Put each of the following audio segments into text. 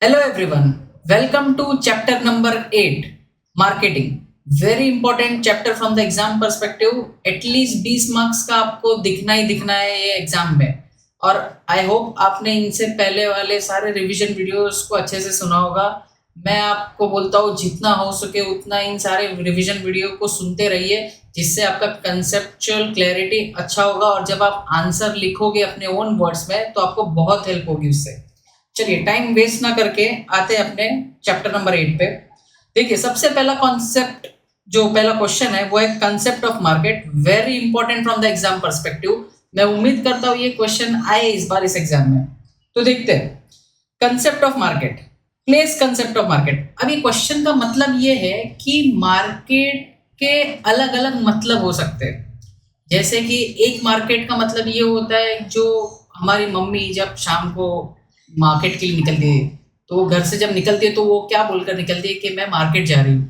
Hello everyone, welcome to chapter number 8 marketing. Very important chapter from the exam perspective. At least 20 marks का आपको दिखना है ये exam में। और आई होप आपने इनसे पहले वाले सारे रिवीजन वीडियोस को अच्छे से सुना होगा। मैं आपको बोलता हूँ जितना हो सके उतना इन सारे रिवीजन वीडियो को सुनते रहिए, जिससे आपका कंसेप्चुअल क्लैरिटी अच्छा होगा और जब आप आंसर लिखोगे अपने ओन वर्ड्स में तो आपको बहुत हेल्प होगी उससे। चलिए टाइम वेस्ट ना करके आते हैं अपने चैप्टर नंबर 8 पे। देखिए सबसे पहला कॉन्सेप्ट, जो पहला क्वेश्चन है वो है concept of market. Very important from the exam perspective. मैं उम्मीद करता हूँ ये क्वेश्चन आए इस बार इस एग्जाम में। तो देखते हैं concept of market, place concept of market. अब ये क्वेश्चन का मतलब ये है कि मार्केट के अलग अलग मतलब हो सकते हैं। जैसे कि एक मार्केट का मतलब ये होता है, जो हमारी मम्मी जब शाम को मार्केट के लिए निकलती है तो वो घर से जब निकलती है तो वो क्या बोलकर निकलती है कि मैं मार्केट जा रही हूँ।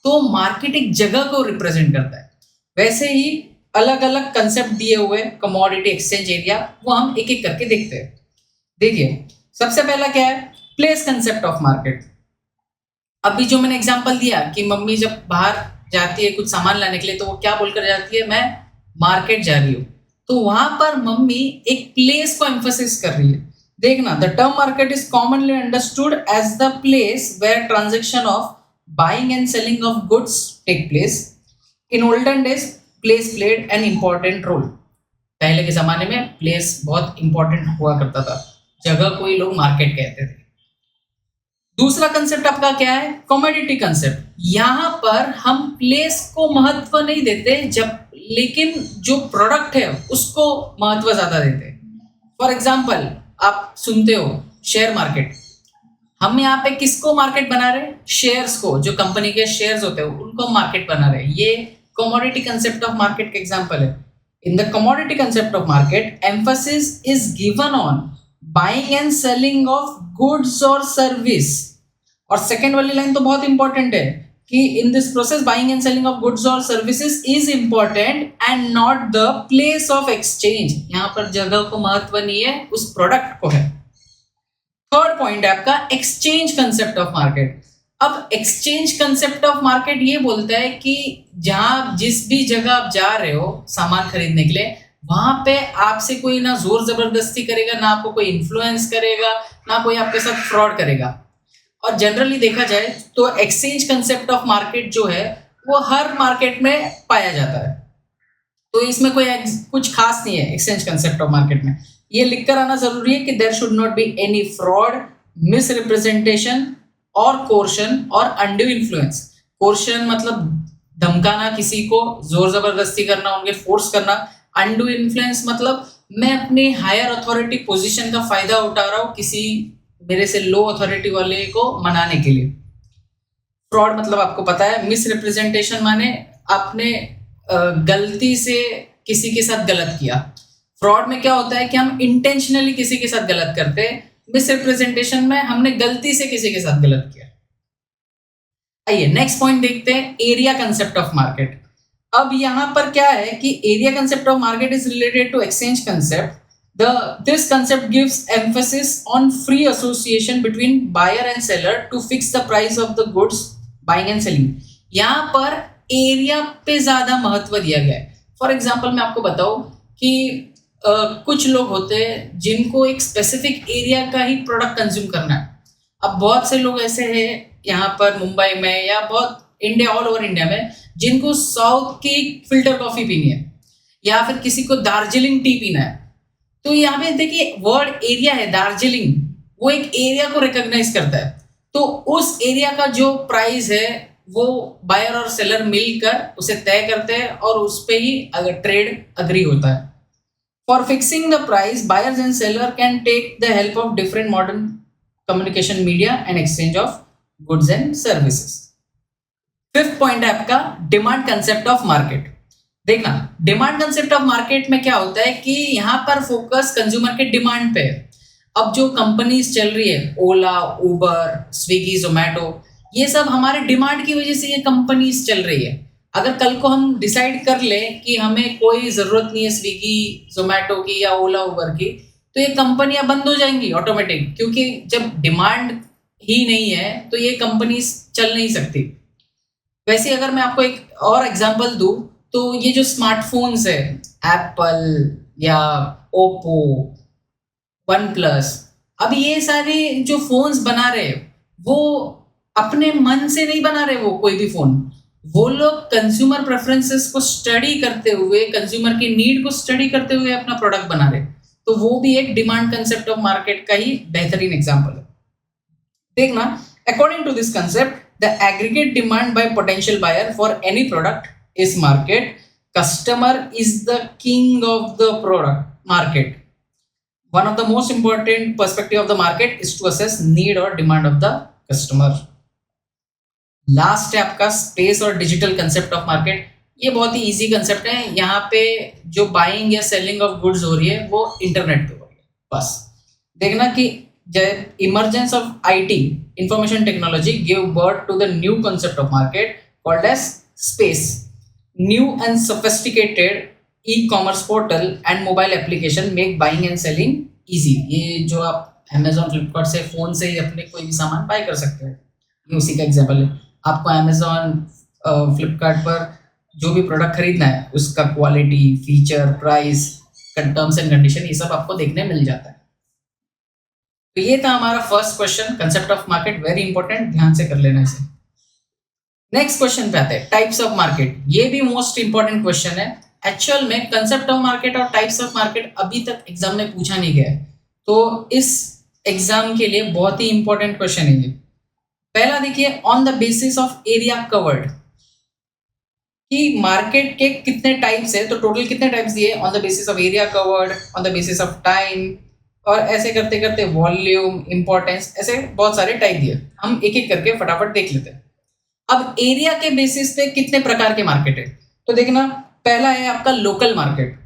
तो मार्केट एक जगह को रिप्रेजेंट करता है। वैसे ही अलग अलग कंसेप्ट दिए हुए कमोडिटी एक्सचेंज एरिया, वो हम एक एक करके देखते हैं। देखिए सबसे पहला क्या है, प्लेस कंसेप्ट ऑफ मार्केट। अभी जो मैंने एग्जांपल दिया कि मम्मी जब बाहर जाती है कुछ सामान लाने के लिए तो वो क्या बोलकर जाती है, मैं मार्केट जा रही हूँ। तो वहां पर मम्मी एक प्लेस को एम्फोसिस कर रही है। देखना, the term market is commonly understood as the place where transaction of buying and selling of goods take place. In olden days place played an important role. पहले के जमाने में प्लेस बहुत इंपॉर्टेंट हुआ करता था, जगह को ही लोग मार्केट कहते थे। दूसरा कंसेप्ट आपका क्या है, कमोडिटी कंसेप्ट। यहां पर हम प्लेस को महत्व नहीं देते जब, लेकिन जो प्रोडक्ट है उसको महत्व ज्यादा देते। फॉर एग्जाम्पल आप सुनते हो शेयर मार्केट। हम यहाँ पे किसको मार्केट बना रहे हैं, शेयर्स को, जो कंपनी के शेयर्स होते हैं उनको मार्केट बना रहे हैं। ये कमोडिटी कंसेप्ट ऑफ मार्केट का एग्जांपल है। In the commodity concept of market emphasis is given on buying and selling of goods और सर्विस। और सेकेंड वाली लाइन तो बहुत इंपॉर्टेंट है कि in this process buying and selling of goods और services is important and not the place of exchange. यहाँ पर जगह को महत्व नहीं है, उस प्रोडक्ट को है। थर्ड पॉइंट है आपका एक्सचेंज कंसेप्ट ऑफ मार्केट। अब एक्सचेंज कंसेप्ट ऑफ मार्केट ये बोलता है कि जहां जिस भी जगह आप जा रहे हो सामान खरीदने के लिए, वहां पे आपसे कोई ना जोर जबरदस्ती करेगा, ना आपको कोई इन्फ्लुएंस करेगा, ना कोई आपके साथ फ्रॉड करेगा। और जनरली देखा जाए तो एक्सचेंज कंसेप्ट ऑफ मार्केट जो है वो हर मार्केट में पाया जाता है। तो इसमें कोई कुछ खास नहीं है एक्सचेंज कंसेप्ट ऑफ मार्केट में। ये लिखकर आना जरूरी है कि there should not be any fraud, misrepresentation और कोर्शन और अनड्यू इन्फ्लुएंस। कोर्शन मतलब धमकाना, किसी को जोर जबरदस्ती करना, उनके फोर्स करना। अनड्यू इन्फ्लुएंस मतलब मैं अपनी हायर अथॉरिटी पोजीशन का फायदा उठा रहा हूँ किसी मेरे से लो अथॉरिटी वाले को मनाने के लिए। फ्रॉड मतलब आपको पता है, मिसरिप्रेजेंटेशन माने आपने गलती से किसी के साथ गलत किया। फ्रॉड में क्या होता है कि हम इंटेंशनली किसी के साथ गलत करते हैं। मिसरिप्रेजेंटेशन में हमने गलती से किसी के साथ गलत किया। आइए नेक्स्ट पॉइंट देखते हैं, एरिया कंसेप्ट ऑफ मार्केट। अब यहां पर क्या है कि area concept of market is related to exchange concept. This concept gives emphasis on free association between buyer and seller to fix the price of the goods buying and selling. यहाँ पर area पे ज्यादा महत्व दिया गया है। For example मैं आपको बताऊं कि कुछ लोग होते हैं जिनको एक स्पेसिफिक एरिया का ही प्रोडक्ट कंज्यूम करना है। अब बहुत से लोग ऐसे हैं यहाँ पर मुंबई में या बहुत इंडिया, ऑल ओवर इंडिया में, जिनको साउथ की फिल्टर कॉफी पीनी है या फिर किसी को दार्जिलिंग टी पीना है। तो यहाँ पे देखिए वर्ड एरिया है दार्जिलिंग, वो एक एरिया को रिकॉग्नाइज करता है। तो उस एरिया का जो प्राइस है वो बायर और सेलर मिलकर उसे तय करते हैं और उस पे ही अगर ट्रेड अग्री होता है। For fixing the price buyers and seller can take the help of different modern communication media and exchange of goods and services. Fifth point है आपका डिमांड कंसेप्ट ऑफ मार्केट। देखना, डिमांड कंसेप्ट ऑफ मार्केट में क्या होता है कि यहाँ पर फोकस कंज्यूमर के डिमांड पे है। अब जो कंपनीज चल रही है, ओला, उबर, स्विगी, जोमैटो, ये सब हमारे डिमांड की वजह से ये कंपनीज चल रही है। अगर कल को हम डिसाइड कर ले कि हमें कोई जरूरत नहीं है स्विगी, जोमैटो की या ओला, उबर की, तो ये कंपनियां बंद हो जाएंगी ऑटोमेटिक, क्योंकि जब डिमांड ही नहीं है तो ये कंपनी चल नहीं सकती। वैसे अगर मैं आपको एक और एग्जांपल दूं तो ये जो स्मार्टफोन्स है, एप्पल या ओप्पो, वन प्लस, अब ये सारे जो फोन्स बना रहे वो अपने मन से नहीं बना रहे। वो कोई भी फोन, वो लोग कंज्यूमर प्रेफरेंसेस को स्टडी करते हुए, कंज्यूमर की नीड को स्टडी करते हुए अपना प्रोडक्ट बना रहे। तो वो भी एक डिमांड कंसेप्ट ऑफ मार्केट का ही बेहतरीन एग्जांपल है। देखना, according to this concept, the aggregate demand by potential buyer for any product is market. Customer is the king of the product market. One of the most important perspective of the market is to assess need or demand of the customer. Last है आपका space और digital concept of market. ये बहुत ही easy concept है। यहाँ पे जो buying या सेलिंग ऑफ गुड्स हो रही है वो इंटरनेट पे हो रही है। बस देखना कि emergence of IT, information technology, gave birth to the new concept of market called as space. New and sophisticated e-commerce portal and mobile application make buying and selling easy. ये जो आप Amazon, Flipkart से phone से ही अपने कोई भी सामान bye कर सकते हो, ये उसी का एग्जाम्पल है। आपको Amazon, Flipkart पर जो भी प्रोडक्ट खरीदना है उसका quality, feature, price, terms and condition, ये सब आपको देखने मिल जाता है। तो ये था हमारा first question, concept of market, very important, ध्यान से कर लेना इसे। नेक्स्ट क्वेश्चन पे आते हैं, टाइप्स ऑफ मार्केट। ये भी मोस्ट इंपॉर्टेंट क्वेश्चन है। एक्चुअल में कंसेप्ट ऑफ मार्केट और टाइप्स ऑफ मार्केट अभी तक एग्जाम में पूछा नहीं गया है, तो इस एग्जाम के लिए बहुत ही इंपॉर्टेंट क्वेश्चन है ये। पहला देखिए, on the basis of area covered, कि मार्केट के कितने टाइप्स है, तो टोटल कितने टाइप्स दिए, on the basis of area covered, on the basis of time, और ऐसे करते करते वॉल्यूम, इंपॉर्टेंस, ऐसे बहुत सारे टाइप दिए। हम एक एक करके फटाफट देख लेते हैं। अब एरिया के बेसिस पे कितने प्रकार के मार्केट है, तो देखना, पहला है आपका लोकल मार्केट,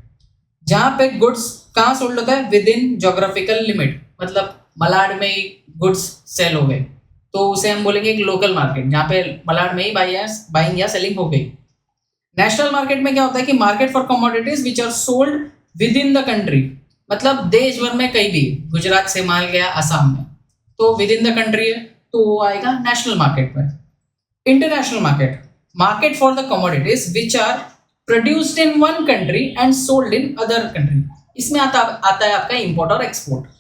जहां पे गुड्स कहाँ सोल्ड होता है, विद इन जोग्राफिकल लिमिट, मतलब मलाड में ही गुड्स सेल हो गए तो उसे हम बोलेंगे एक लोकल मार्केट, जहाँ पे मलाड में ही बाइंग या सेलिंग हो गई। नेशनल मार्केट में क्या होता है कि market for commodities which are sold within the country, मतलब देश भर में कहीं भी, गुजरात से माल गया असम में तो विद इन द कंट्री है, तो वो आएगा नेशनल मार्केट में। International market, market for the commodities which are produced in one country and sold in other country, इसमें आता है आपका इंपोर्ट और export.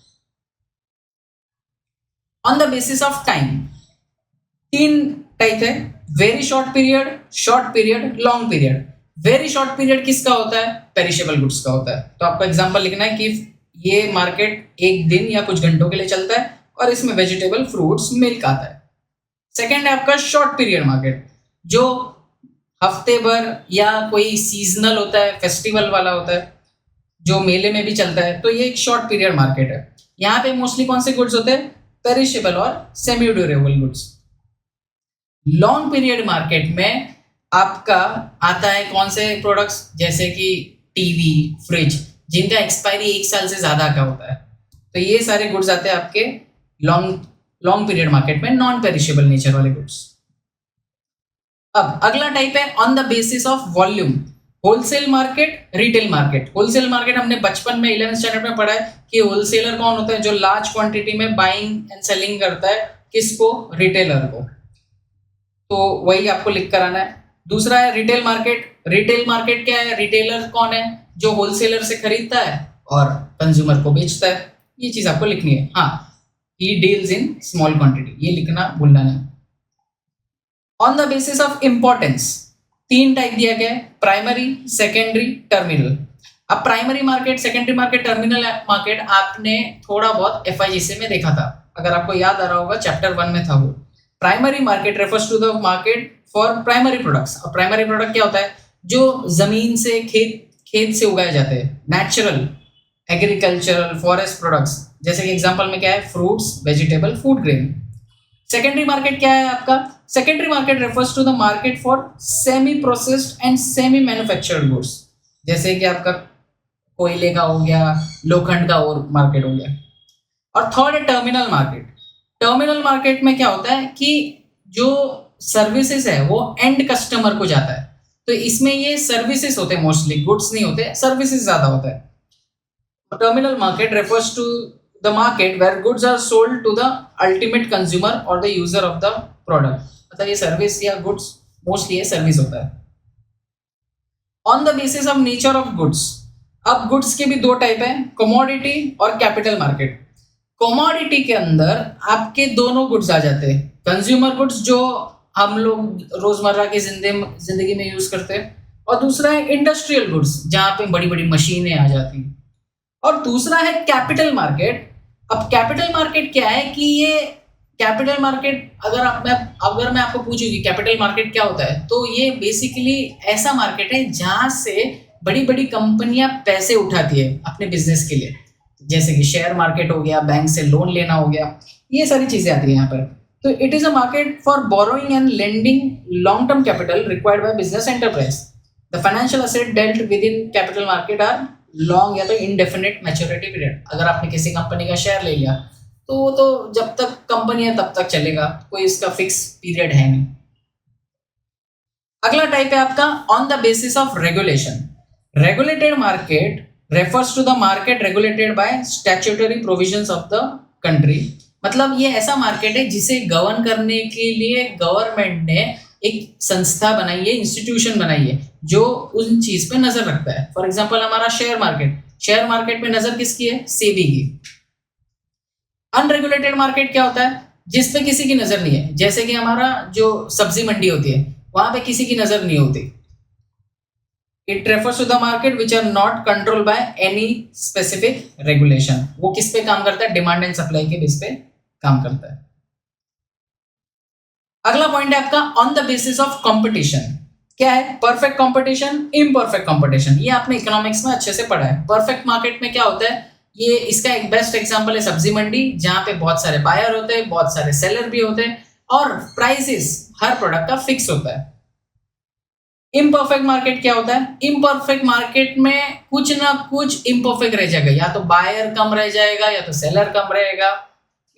On the basis of time, तीन टाइप है, very short period, long period. Very short period किसका होता है, पेरिशेबल गुड्स का होता है। तो आपको एग्जांपल लिखना है कि ये मार्केट एक दिन या कुछ घंटों के लिए चलता है और इसमें वेजिटेबल, फ्रूट्स, मिल्क आता है। सेकंड है आपका शॉर्ट पीरियड मार्केट, जो हफ्ते भर या कोई सीजनल होता है, फेस्टिवल वाला होता है, जो मेले में भी चलता है, तो ये एक शॉर्ट पीरियड मार्केट है। यहाँ पे मोस्टली कौन से गुड्स होते हैं, पेरिशेबल और semi durable goods. Long period market में आपका आता है कौन से प्रोडक्ट्स, जैसे कि टीवी, फ्रिज, जिनका एक्सपायरी 1 साल से ज्यादा का होता है, तो ये सारे गुड्स आते हैं आपके लॉन्ग पीरियड मार्केट में, नॉन पेरिशेबल नेचर वाले गुड्स। अब अगला टाइप है on the basis of volume, wholesale market, retail market. Wholesale market हमने बचपन में 11th स्टैंडर्ड में पढ़ा है कि होलसेलर कौन होता है, जो लार्ज क्वांटिटी में बाइंग एंड सेलिंग करता है, किसको, रिटेलर को, तो वही आपको लिख कर आना है। दूसरा है रिटेल मार्केट। रिटेल मार्केट क्या है, रिटेलर कौन है, जो होलसेलर से खरीदता है और कंज्यूमर को बेचता है, ये चीज आपको लिखनी है। हाँ, he deals in small quantity, ये लिखना भूलना नहीं। On the basis of importance, 3 type दिया गया है, प्राइमरी, सेकेंडरी, टर्मिनल। अब primary market, secondary market, terminal market आपने थोड़ा बहुत FIGC में देखा था, अगर आपको याद आ रहा होगा, चैप्टर 1 में था वो। Primary market refers to the market for primary products. अब प्राइमरी प्रोडक्ट क्या होता है, जो जमीन से, खेत से उगाए जाते हैं, नेचुरल, एग्रीकल्चरल, फॉरेस्ट प्रोडक्ट्स, जैसे कि एग्जांपल में क्या है, fruits, vegetable, food grain. Secondary market क्या है आपका, secondary market refers to the market for semi processed and semi manufactured goods, जैसे कि आपका कोयले का हो गया, लोखंड का और मार्केट हो गया। और थर्ड है टर्मिनल मार्केट। टर्मिनल मार्केट में क्या होता है कि जो सर्विसेज है वो एंड कस्टमर को जाता है, तो इसमें ये सर्विसेज होते हैं मोस्टली, गुड्स नहीं होते, सर्विसेज ज्यादा होता है। Terminal market refers to the market where goods are sold to the ultimate consumer और the user of the product. मतलब ये सर्विस या गुड्स, मोस्टली ये सर्विस होता है। On the basis of nature of goods, अब गुड्स के भी दो टाइप है, कमोडिटी और कैपिटल मार्केट। कमोडिटी के अंदर आपके दोनों गुड्स आ जाते हैं, कंज्यूमर गुड्स जो हम लोग रोजमर्रा की जिंदगी में यूज करते हैं, और दूसरा है इंडस्ट्रियल गुड्स जहाँ पे बड़ी बड़ी मशीनें आ जाती हैं, और दूसरा है कैपिटल मार्केट। अब कैपिटल मार्केट क्या है कि ये कैपिटल मार्केट अगर मैं आपको पूछूं कि कैपिटल मार्केट क्या होता है, तो ये बेसिकली ऐसा मार्केट है जहाँ से बड़ी बड़ी कंपनियां पैसे उठाती है अपने बिजनेस के लिए, जैसे कि शेयर मार्केट हो गया, बैंक से लोन लेना हो गया, ये सारी चीजें आती है यहाँ पर। तो it is a market for borrowing and lending long term capital required by business enterprise. The financial asset dealt with in capital market are long या तो इंडेफिनिट मैच्योरिटी पीरियड। अगर आपने किसी कंपनी का शेयर ले लिया तो वो तो जब तक कंपनी है तब तक चलेगा, कोई इसका फिक्स पीरियड है नहीं। अगला टाइप है आपका on the basis of regulation. Regulated market refers to the market regulated by statutory provisions of the country. मतलब ये ऐसा मार्केट है जिसे गवर्न करने के लिए गवर्नमेंट ने एक संस्था बनाई है, इंस्टीट्यूशन बनाई है जो उन चीज पे नजर रखता है। फॉर एग्जांपल हमारा शेयर मार्केट पे नजर किसकी है? सेबी की। अनरेगुलेटेड मार्केट क्या होता है? जिस पे किसी की नजर नहीं है, जैसे कि हमारा जो सब्जी मंडी होती है वहां पे किसी की नजर नहीं होती। It refers to the market which are not controlled by any specific regulation. वो किस पे काम करता है? डिमांड एंड सप्लाई के बेस पे काम करता है। अगला पॉइंट है आपका on the basis of competition. क्या है? Perfect competition, imperfect competition. ये आपने इकोनॉमिक्स में अच्छे से पढ़ा है। परफेक्ट मार्केट में क्या होता है? ये इसका एक बेस्ट एग्जांपल है सब्जी मंडी, जहां पे बहुत सारे बायर होते हैं, बहुत सारे सेलर भी होते हैं और प्राइसेस हर प्रोडक्ट का फिक्स होता है। इम्परफेक्ट मार्केट क्या होता है? इम्परफेक्ट मार्केट में कुछ ना कुछ इम्परफेक्ट रह जाएगा, या तो बायर कम रह जाएगा या तो सेलर कम रहेगा।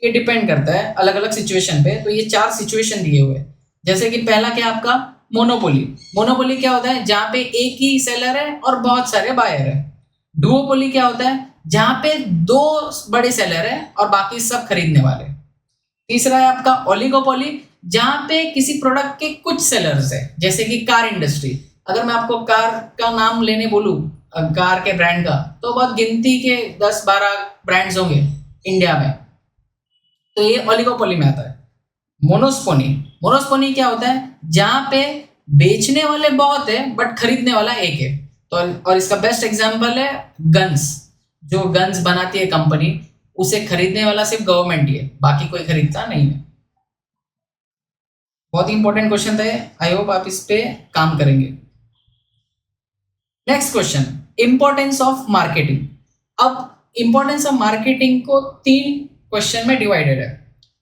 ये डिपेंड करता है अलग अलग सिचुएशन पे। तो ये 4 सिचुएशन दिए हुए हैं। जैसे कि पहला क्या आपका? मोनोपोली। मोनोपोली क्या होता है? जहां पे एक ही सेलर है और बहुत सारे बायर है। डुओपोली क्या होता है? जहां पे 2 बड़े सेलर है और बाकी सब खरीदने वाले। तीसरा है आपका ओलिगोपोली, जहां पे किसी प्रोडक्ट के कुछ सेलर्स है, जैसे कि कार इंडस्ट्री। अगर मैं आपको कार का नाम लेने बोलूं, कार के ब्रांड का, तो बहुत गिनती के 10-12 ब्रांड्स होंगे इंडिया में, तो ये ओलिगोपोली में आता है। मोनोस्पोनी क्या होता है? जहां पे बेचने वाले बहुत है बट खरीदने वाला एक है। तो और इसका बेस्ट एग्जांपल है गन्स। जो गन्स बनाती है कंपनी, उसे खरीदने वाला सिर्फ गवर्नमेंट ही है, बाकी कोई खरीदता नहीं है। बहुत इंपॉर्टेंट क्वेश्चन था, आई होप आप इस पे काम करेंगे। Next question, importance of marketing. अब इंपॉर्टेंस ऑफ मार्केटिंग को 3 क्वेश्चन में डिवाइडेड है।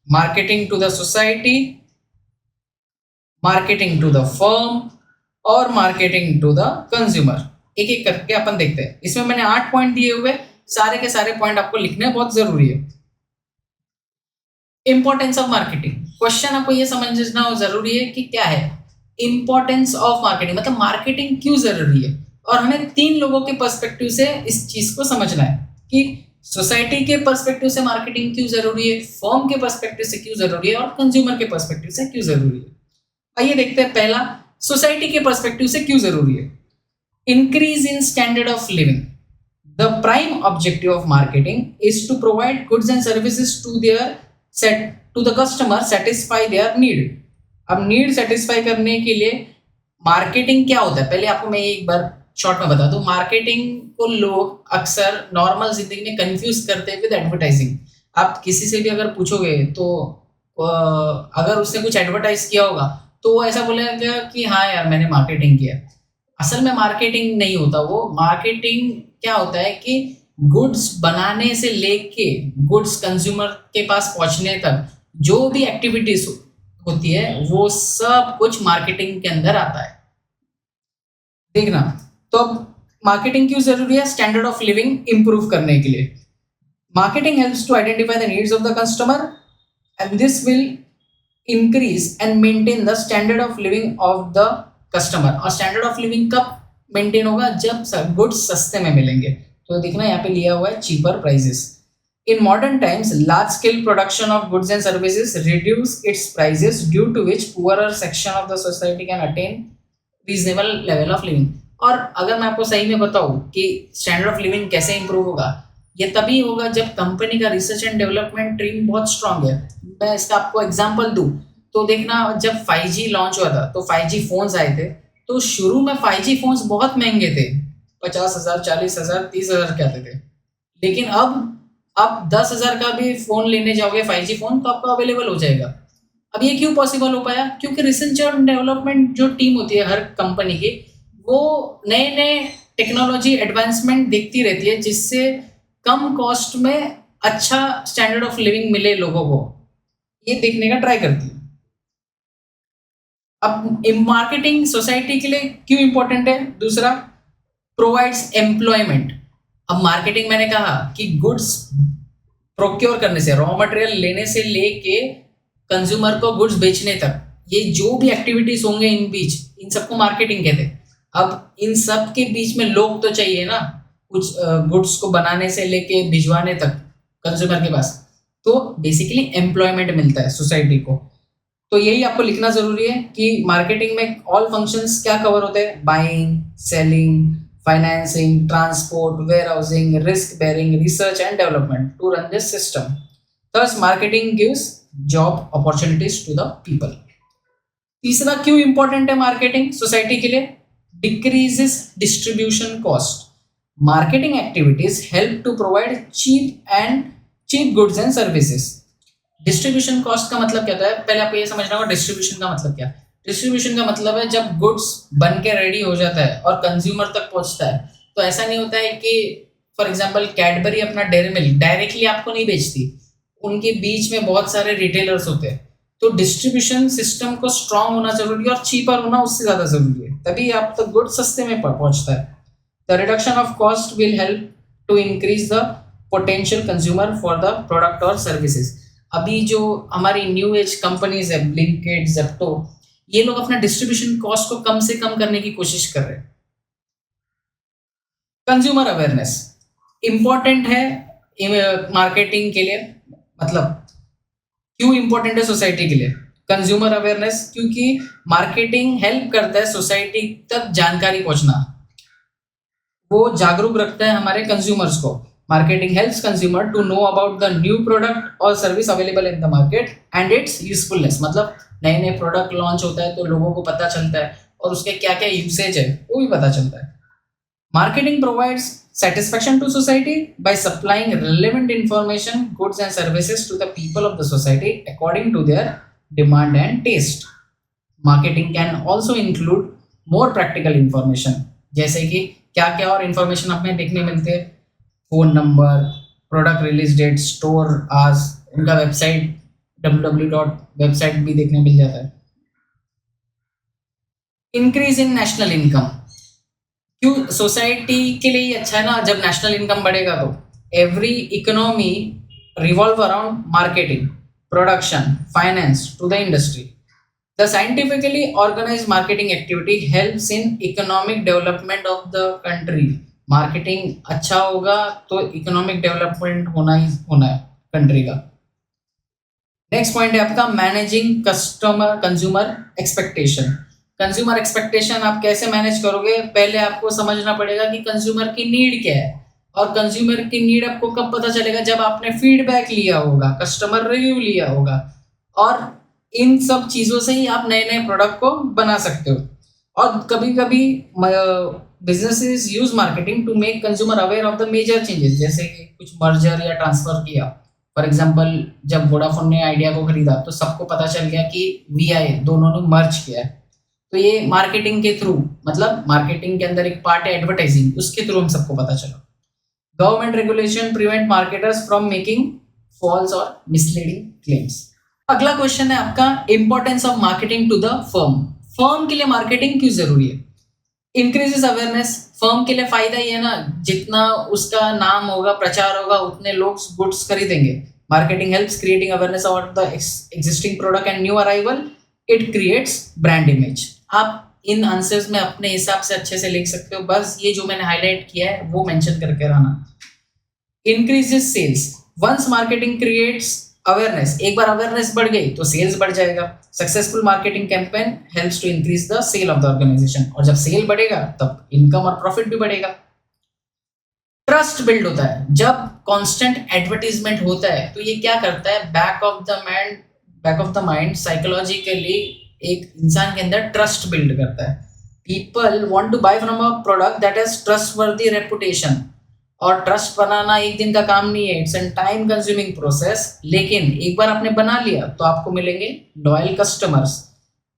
Marketing to the society, marketing to the firm और मार्केटिंग टू द कंज्यूमर। एक एक करके अपन देखते हैं। इसमें मैंने 8 पॉइंट दिए हुए, सारे के सारे पॉइंट आपको लिखने बहुत जरूरी है। इंपॉर्टेंस ऑफ मार्केटिंग क्वेश्चन आपको ये समझना जरूरी है कि क्या है इंपॉर्टेंस ऑफ मार्केटिंग, मतलब मार्केटिंग क्यों जरूरी है। और हमें 3 लोगों के पर्सपेक्टिव से इस चीज को समझना है कि सोसाइटी के पर्सपेक्टिव से मार्केटिंग क्यों जरूरी है, फर्म के पर्सपेक्टिव से क्यों जरूरी है और कंज्यूमर के पर्सपेक्टिव से क्यों जरूरी है। आइए देखते हैं। पहला, सोसाइटी के पर्सपेक्टिव से क्यों जरूरी है। Increase in standard of living. The prime objective of marketing is to provide goods and services to the customer, satisfy their need. अब नीड सेटिस्फाई करने के लिए मार्केटिंग क्या होता है, पहले आपको मैं एक बार शॉर्ट में बता दूं। मार्केटिंग को लोग अक्सर नॉर्मल जिंदगी में कंफ्यूज करते हैं विद एडवर्टाइजिंग। आप किसी से भी अगर पूछोगे तो अगर उसने कुछ एडवर्टाइज किया होगा तो वो ऐसा बोलेगा कि हाँ यार मैंने मार्केटिंग किया। असल में मार्केटिंग नहीं होता वो। मार्केटिंग क्या होता है कि गुड्स बनाने से लेके गुड्स कंज्यूमर के पास पहुंचने तक जो भी एक्टिविटीज होती है वो सब कुछ मार्केटिंग के अंदर आता है। देखना, तो अब मार्केटिंग क्यों जरूरी है? स्टैंडर्ड ऑफ लिविंग इंप्रूव करने के लिए। Marketing helps to identify the needs of the customer and this will increase and maintain the standard of living of the customer. और स्टैंडर्ड ऑफ लिविंग कब मेंटेन होगा? जब गुड्स सस्ते में मिलेंगे। तो देखना यहाँ पे लिया हुआ है cheaper prices. In modern times, large scale production of goods and services reduce its prices, due to which poorer section of the society can attain reasonable level of living. और अगर मैं आपको सही में बताऊं कि स्टैंडर्ड ऑफ लिविंग कैसे improve होगा, ये तभी होगा जब कंपनी का रिसर्च एंड डेवलपमेंट टीम बहुत स्ट्रांग है. मैं इसका आपको एग्जांपल दूं तो देखना, जब 5G लॉन्च हुआ था तो 5G फोन्स आए थे, तो शुरू में 5G फोन्स बहुत महंगे थे, 50,000, 40,000, 30,000 के आते थे. लेकिन अब आप 10,000 का भी फोन लेने जाओगे 5G फोन, तो आपको अवेलेबल हो जाएगा. अब ये क्यों पॉसिबल हो पाया? क्योंकि रिसर्च एंड डेवलपमेंट जो टीम होती है हर कंपनी की, वो नए नए टेक्नोलॉजी एडवांसमेंट देखती रहती है, जिससे कम कॉस्ट में अच्छा स्टैंडर्ड ऑफ लिविंग मिले लोगों को, ये देखने का ट्राई करती है. अब मार्केटिंग सोसाइटी के लिए क्यों इंपॉर्टेंट है? दूसरा, प्रोवाइड्स एम्प्लॉयमेंट. अब मार्केटिंग, मैंने कहा कि गुड्स प्रोक्योर करने से, रॉ मटेरियल लेने से लेके कंज्यूमर को गुड्स बेचने तक, ये जो भी एक्टिविटीज होंगे इन बीच, इन सबको मार्केटिंग कहते हैं. अब इन सब के बीच में लोग तो चाहिए ना, कुछ गुड्स को बनाने से लेके भिजवाने तक कंज्यूमर के पास. तो बेसिकली एम्प्लॉयमेंट मिलता है सोसाइटी को. तो यही आपको लिखना जरूरी है कि मार्केटिंग में ऑल फंक्शंस क्या कवर होते हैं: buying, selling, financing, transport, warehousing, risk bearing, research and development to run this system. Thus, marketing gives job opportunities to the people. तीसरा, क्यों इंपॉर्टेंट है मार्केटिंग सोसाइटी के लिए? Decreases distribution cost. Marketing activities help to provide cheap goods and services. Distribution cost का मतलब क्या होता है? पहले आपको ये समझना होगा डिस्ट्रीब्यूशन का मतलब क्या. डिस्ट्रीब्यूशन का मतलब है जब गुड्स बन के रेडी हो जाता है और कंज्यूमर तक पहुंचता है, तो ऐसा नहीं होता है कि फॉर एग्जांपल कैडबरी अपना डेयरी मिल्क डायरेक्टली आपको नहीं बेचती, उनके बीच में बहुत सारे रिटेलर्स होते हैं. तो डिस्ट्रीब्यूशन सिस्टम को स्ट्रांग होना जरूरी है और चीपर होना उससे ज्यादा जरूरी है, तभी आप तक गुड सस्ते में पहुंचता है. The reduction of cost will help to increase the potential consumer for the product और सर्विसेज. अभी जो हमारी न्यू एज कंपनीज है, ब्लिंकिट, ज़ेप्टो, ये लोग अपना डिस्ट्रीब्यूशन कॉस्ट को कम से कम करने की कोशिश कर रहे हैं. कंज्यूमर अवेयरनेस इंपॉर्टेंट है मार्केटिंग के लिए. मतलब क्यों इंपॉर्टेंट है सोसाइटी के लिए कंज्यूमर अवेयरनेस? क्योंकि मार्केटिंग हेल्प करता है सोसाइटी तक जानकारी पहुंचना, वो जागरूक रखता है हमारे कंज्यूमर्स को. Marketing helps consumer to know about the new product और service available in the market and its usefulness. मतलब नए नए प्रोडक्ट लॉन्च होता है तो लोगों को पता चलता है और उसके क्या क्या यूसेज है वो भी पता चलता है. Marketing provides satisfaction to society by supplying relevant information, goods and services to the people of the society according to their demand and taste. Marketing can also include more practical information, जैसे कि क्या क्या और information हमें देखने मिलते हैं: phone number, product release date, store hours, उनका वेबसाइट www.website भी देखने मिल जाता है. Increase in national income. क्यों सोसाइटी के लिए ही अच्छा है ना, जब नेशनल इनकम बढ़ेगा तो every economy revolve around marketing, production, finance to the industry. The scientifically organised marketing activity helps in economic development of the country. Marketing अच्छा होगा तो इकोनॉमिक डेवलपमेंट होना ही होना है कंट्री का. नेक्स्ट पॉइंट है आपका managing customer consumer expectation. Consumer expectation आप कैसे मैनेज करोगे? पहले आपको समझना पड़ेगा कि कंज्यूमर की नीड क्या है, और कंज्यूमर की नीड आपको कब पता चलेगा? जब आपने फीडबैक लिया होगा, कस्टमर रिव्यू लिया होगा, और इन सब चीज़ों से ही आप नए नए प्रोडक्ट को बना सकते हो. और कभी कभी businesses use marketing to make consumer aware of the major changes, जैसे कि कुछ मर्जर या ट्रांसफर किया. फॉर एग्जाम्पल, जब वोडाफोन ने आइडिया को खरीदा तो सबको पता चल गया कि VI दोनों ने मर्ज किया है. तो ये मार्केटिंग के थ्रू, मतलब मार्केटिंग के अंदर एक पार्ट है एडवर्टाइजिंग, उसके थ्रू हम सबको पता चला. Government regulation prevent marketers from making false और मिसलीडिंग क्लेम्स. अगला क्वेश्चन है आपका importance of marketing to the firm. Firm के लिए मार्केटिंग क्यों जरूरी है? Increases awareness. फर्म के लिए फायदा ये है ना, जितना उसका नाम होगा, प्रचार होगा, उतने लोग गुड्स खरीदेंगे. Marketing helps creating awareness about the existing product and new arrival. It creates brand image. आप इन आंसर्स में अपने हिसाब से अच्छे से लिख सकते हो, बस ये जो मैंने हाईलाइट किया है वो मेंशन करके रहना. Increases sales. Once marketing creates awareness, एक बार अवेयरनेस बढ़ गई तो सेल्स बढ़ जाएगा. Successful marketing campaign helps to increase the sale of the organisation, और जब सेल बढ़ेगा तब इनकम और प्रॉफिट भी बढ़ेगा. ट्रस्ट बिल्ड होता है जब कांस्टेंट एडवर्टीजमेंट होता है, तो ये क्या करता है, back of the mind psychologically एक इंसान के अंदर ट्रस्ट बिल्ड करता है. People want to buy from a product that has trustworthy reputation. और ट्रस्ट बनाना एक दिन का काम नहीं है, it's an time consuming process. लेकिन एक बार आपने बना लिया तो आपको मिलेंगे लॉयल कस्टमर्स,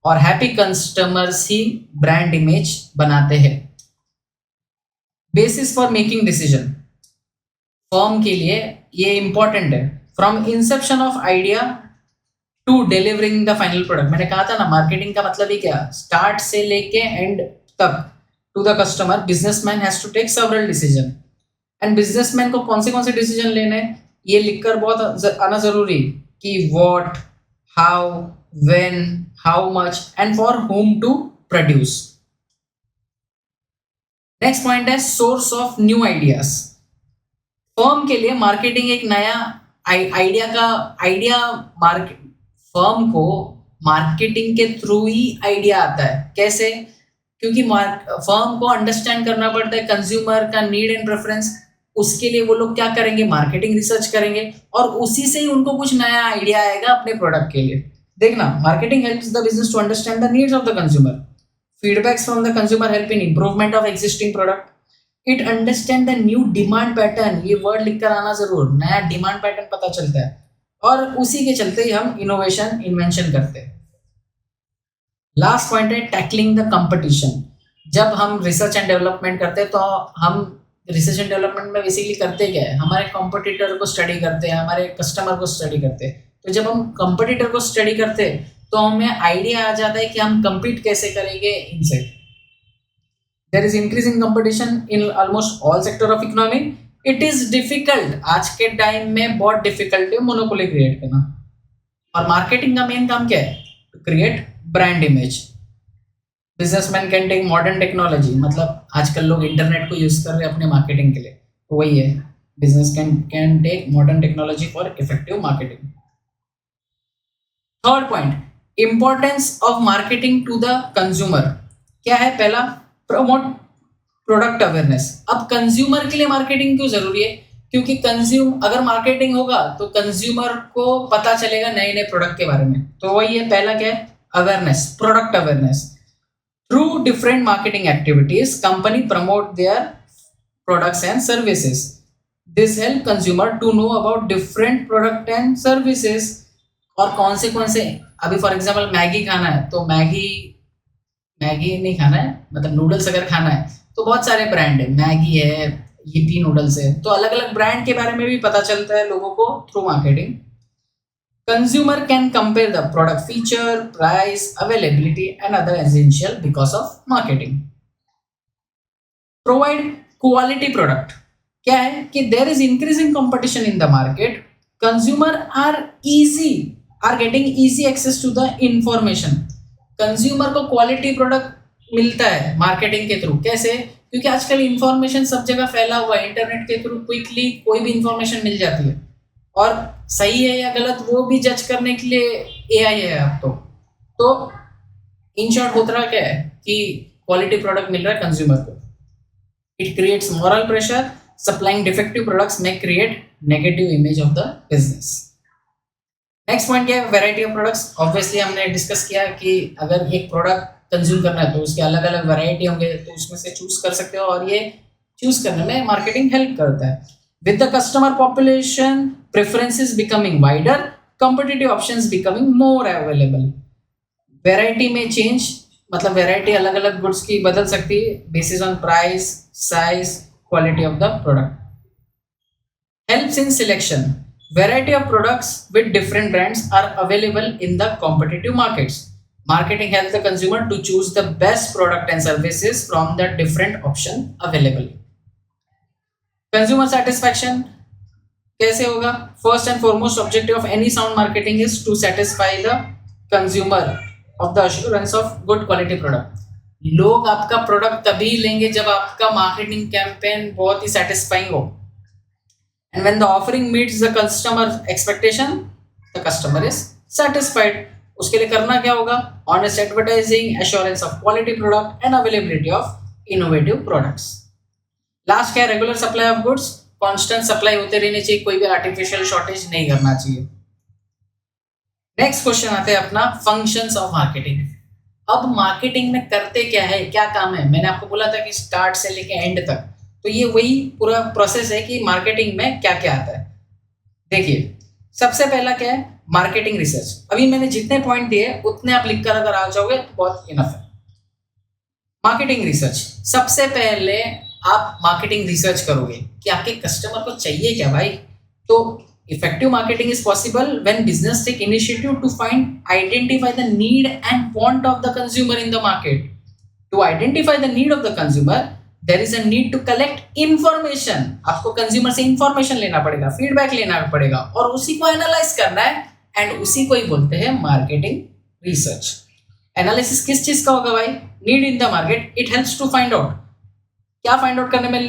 और हैप्पी कस्टमर्स ही ब्रांड इमेज बनाते हैं. Basis for making decision, firm के लिए ये इंपॉर्टेंट है. From inception of idea to delivering the final product. मैंने कहा था ना, मार्केटिंग का मतलब ही क्या, स्टार्ट से लेके एंड तक to the customer businessman has to take several decision. And businessman को कौन से डिसीजन लेने, ये लिखकर बहुत आना जरूरी कि what, how, when, how much and for whom to produce. Next point है source of new ideas. Firm के लिए मार्केटिंग एक नया आइडिया मार्केट, फर्म को मार्केटिंग के थ्रू ही आइडिया आता है. कैसे? क्योंकि फर्म को अंडरस्टैंड करना पड़ता है कंज्यूमर का नीड एंड प्रेफरेंस. उसके लिए वो लोग क्या करेंगे, मार्केटिंग रिसर्च करेंगे, और उसी से ही उनको कुछ नया आइडिया आएगा अपने प्रोडक्ट के लिए. देखना, marketing helps the business to understand the needs of the consumer. Feedbacks from the consumer help in improvement of existing product. It understand the new demand pattern. ये वर्ड लिखकर आना जरूर, नया डिमांड पैटर्न पता चलता है, और उसी के चलते ही हम इनोवेशन इन्वेंशन करते हैं. लास्ट पॉइंट है टैकलिंग द कंपटीशन. जब हम रिसर्च एंड डेवलपमेंट करते हैं तो हम रिसर्च एंड डेवलपमेंट में बेसिकली करते क्या है, हमारे कॉम्पिटिटर को स्टडी करते हैं, हमारे कस्टमर को स्टडी करते हैं. तो जब हम कॉम्पिटिटर को स्टडी करते हैं तो हमें आइडिया आ जाता है कि हम कम्पीट कैसे करेंगे इनसे. There is increasing competition in almost all sector of economy. It is difficult, आज के टाइम में बहुत डिफिकल्ट है मोनोपोली क्रिएट करना. और मार्केटिंग का मेन काम क्या है, to create brand image. Businessman can take modern technology, मतलब आजकल लोग इंटरनेट को यूज कर रहे हैं अपने मार्केटिंग के लिए, तो वही है, business can take modern technology for effective marketing. Third point, importance of marketing to the consumer. क्या है? पहला, प्रमोट प्रोडक्ट अवेयरनेस. अब कंज्यूमर के लिए मार्केटिंग क्यों जरूरी है? क्योंकि अगर मार्केटिंग होगा तो कंज्यूमर को पता चलेगा नए नए प्रोडक्ट के बारे में. तो वही है, पहला क्या है, awareness, product awareness. Through different marketing activities, company promote their products and services. This help consumer to know about different product and services. और कौन से अभी फॉर एग्जाम्पल मैगी खाना है तो मैगी नहीं खाना है, मतलब नूडल्स अगर खाना है तो बहुत सारे ब्रांड है, मैगी है, यिप्पी नूडल्स है, तो अलग अलग ब्रांड के बारे में भी पता चलता है लोगों को through marketing. Consumer can compare the product feature, price, availability and other essential because of marketing. Provide quality product. क्या है कि there is increasing competition in the market. Consumer are getting easy access to the information. Consumer को quality product मिलता है marketing के through. कैसे? क्योंकि आजकल इंफॉर्मेशन सब जगह फैला हुआ है, इंटरनेट के थ्रू क्विकली कोई भी इंफॉर्मेशन मिल जाती है, और सही है या गलत वो भी जज करने के लिए एआई है अब तो इन शॉर्ट होता क्या है कि क्वालिटी प्रोडक्ट मिल रहा है कंज्यूमर को. It creates moral pressure. Supplying defective products में create negative image of the business. Next point क्या है, वैरायटी ऑफ प्रोडक्ट्स. ऑब्वियसली हमने डिस्कस किया कि अगर एक प्रोडक्ट कंज्यूम करना है तो उसके अलग अलग वैरायटी होंगे, तो उसमें से चूज कर सकते हो, और ये चूज करने में मार्केटिंग हेल्प करता है. With the customer population preferences becoming wider, competitive options becoming more available. Variety में change, मतलब variety अलग अलग गुड्स की बदल सकती है basis on price, size, quality of the product. Helps in selection. Variety of products with different brands are available in the competitive markets. Marketing helps the consumer to choose the best product and services from the different option available. Consumer satisfaction कैसे होगा? First and foremost objective of any sound marketing is to satisfy the consumer of the assurance of good quality product. लोग आपका product तभी लेंगे जब आपका marketing campaign बहुत ही satisfying हो. And when the offering meets the customer expectation the customer is satisfied. उसके लिए करना क्या होगा? Honest advertising, assurance of quality product and availability of innovative products. Last क्या है? Regular supply of goods, constant supply होते रहनी चाहिए, कोई भी आर्टिफिशियल शॉर्टेज नहीं करना चाहिए। नेक्स्ट क्वेश्चन आते हैं अपना फंक्शंस ऑफ मार्केटिंग। अब मार्केटिंग में करते क्या है, क्या काम है? मैंने आपको बोला था कि स्टार्ट से लेके एंड तक, तो ये वही पूरा प्रोसेस है कि मार्केटिंग में क्या क्या आता है। देखिए, सबसे पहला क्या है? Marketing research. अभी मैंने जितने पॉइंट दिए उतने आप लिखकर अगर आ जाओगे तो बहुत इनफ है। मार्केटिंग रिसर्च, सबसे पहले आप मार्केटिंग रिसर्च करोगे कि आपके कस्टमर को चाहिए क्या भाई। तो effective marketing is possible when business take initiative to identify the need and want of the consumer in the market. To identify the need of the consumer, there is a need to collect information. आपको consumer से information लेना पड़ेगा, feedback लेना पड़ेगा और उसी को analyse करना है, एंड उसी को ही बोलते हैं मार्केटिंग रिसर्च। एनालिसिस किस चीज का होगा भाई? Need in the market. It helps to find out, क्या फाइंड आउट करने में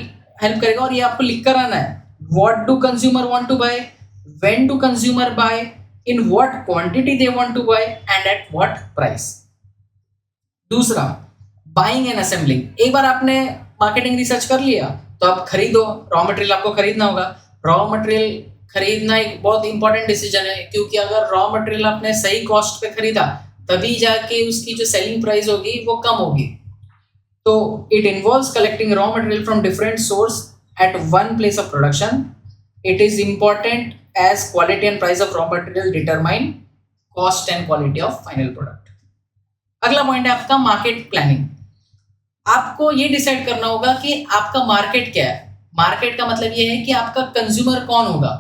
हेल्प करेगा, और ये आपको लिख कर आना है। What do consumer want to buy, when do consumer buy, in what quantity they want to buy and at what price. दूसरा, बाइंग एंड असेंबलिंग। एक बार आपने मार्केटिंग रिसर्च कर लिया तो आप खरीदो, रॉ मटेरियल आपको खरीदना होगा। रॉ मटेरियल खरीदना एक बहुत इंपॉर्टेंट डिसीजन है, क्योंकि अगर रॉ मटेरियल आपने सही कॉस्ट पे खरीदा तभी जाके उसकी जो सेलिंग प्राइस होगी वो कम होगी। तो it involves collecting raw material from different source at one place of production. It is important as quality and price of raw material determine cost and quality of final product. अगला point है आपका market planning. आपको ये decide करना होगा कि आपका market क्या है। मार्केट का मतलब ये है कि आपका कंज्यूमर कौन होगा।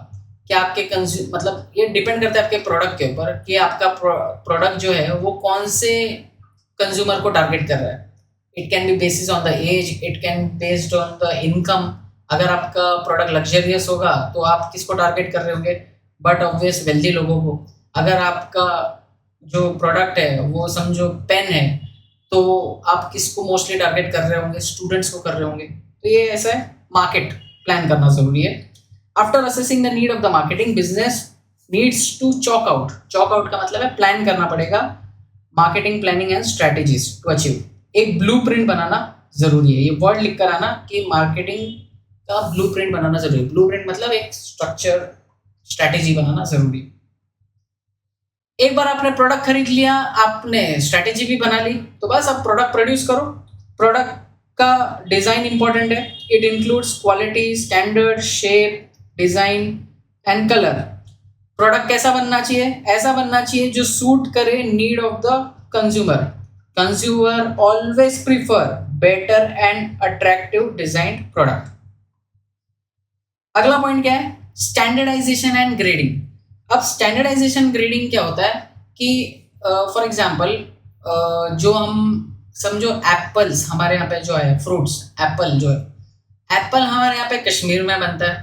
क्या आपके मतलब ये डिपेंड करता है आपके प्रोडक्ट के ऊपर कि आपका प्रोडक्ट जो है वो कौन से कंज्यूमर को टारगेट कर रहा है। It can be basis on the age, it can based on the income. अगर आपका प्रोडक्ट लग्जरियस होगा तो आप किसको टारगेट कर रहे होंगे? बट ऑब्वियस वेल्दी लोगों को। अगर आपका जो प्रोडक्ट है वो समझो पेन है तो आप किसको मोस्टली टारगेट कर रहे होंगे? स्टूडेंट्स को कर रहे होंगे। तो ये ऐसा है, मार्केट प्लान करना जरूरी है। After assessing the need of the marketing, business needs to chalk out. Chalk out का मतलब है प्लान करना पड़ेगा। Marketing planning and strategies to achieve. एक ब्लूप्रिंट बनाना जरूरी है। ये वर्ड लिख कर आना कि मार्केटिंग का ब्लूप्रिंट बनाना जरूरी है। ब्लूप्रिंट मतलब एक स्ट्रक्चर, स्ट्रैटेजी बनाना जरूरी। एक बार आपने प्रोडक्ट खरीद लिया, आपने स्ट्रैटेजी भी बना ली, तो बस अब प्रोडक्ट प्रोड्यूस करो। प्रोडक्ट का डिजाइन इंपॉर्टेंट है। It includes quality, standard, shape, design and colour. Product कैसा बनना चाहिए? ऐसा बनना चाहिए जो सूट करे need of the consumer. Consumer always prefer better and attractive designed product. अगला पॉइंट क्या है? Standardisation and grading. अब स्टैंडर्डाइजेशन ग्रेडिंग क्या होता है कि फॉर एग्जांपल जो हम समझो एप्पल्स, हमारे यहाँ पे जो है फ्रूट्स, एप्पल जो है, एप्पल हमारे यहाँ पे कश्मीर में बनता है,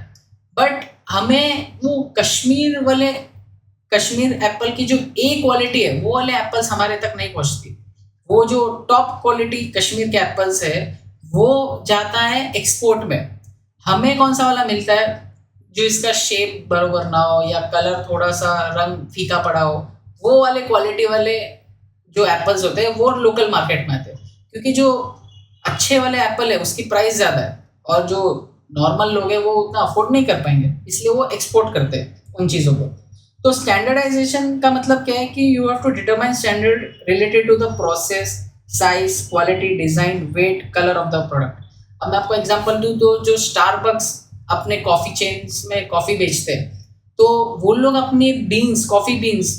बट हमें वो कश्मीर एप्पल की जो ए क्वालिटी है वो वाले एप्पल्स हमारे तक नहीं पहुँचती। वो जो टॉप क्वालिटी कश्मीर के एप्पल्स है वो जाता है एक्सपोर्ट में। हमें कौन सा वाला मिलता है? जो इसका शेप बराबर ना हो या कलर थोड़ा सा रंग फीका पड़ा हो, वो वाले क्वालिटी वाले जो एप्पल्स होते हैं वो लोकल मार्केट में आते हैं। क्योंकि जो अच्छे वाले एप्पल है उसकी प्राइस ज़्यादा है और जो नॉर्मल लोग हैं वो उतना अफोर्ड नहीं कर पाएंगे, इसलिए वो एक्सपोर्ट करते हैं उन चीज़ों को। तो स्टैंडर्डाइजेशन का मतलब क्या है कि you have to determine standard related to the process, size, quality, design, weight, colour of the product. अब मैं आपको एग्जांपल दूं तो जो स्टारबक्स अपने कॉफ़ी चेन्स में कॉफ़ी बेचते हैं, तो वो लोग अपनी कॉफ़ी बीन्स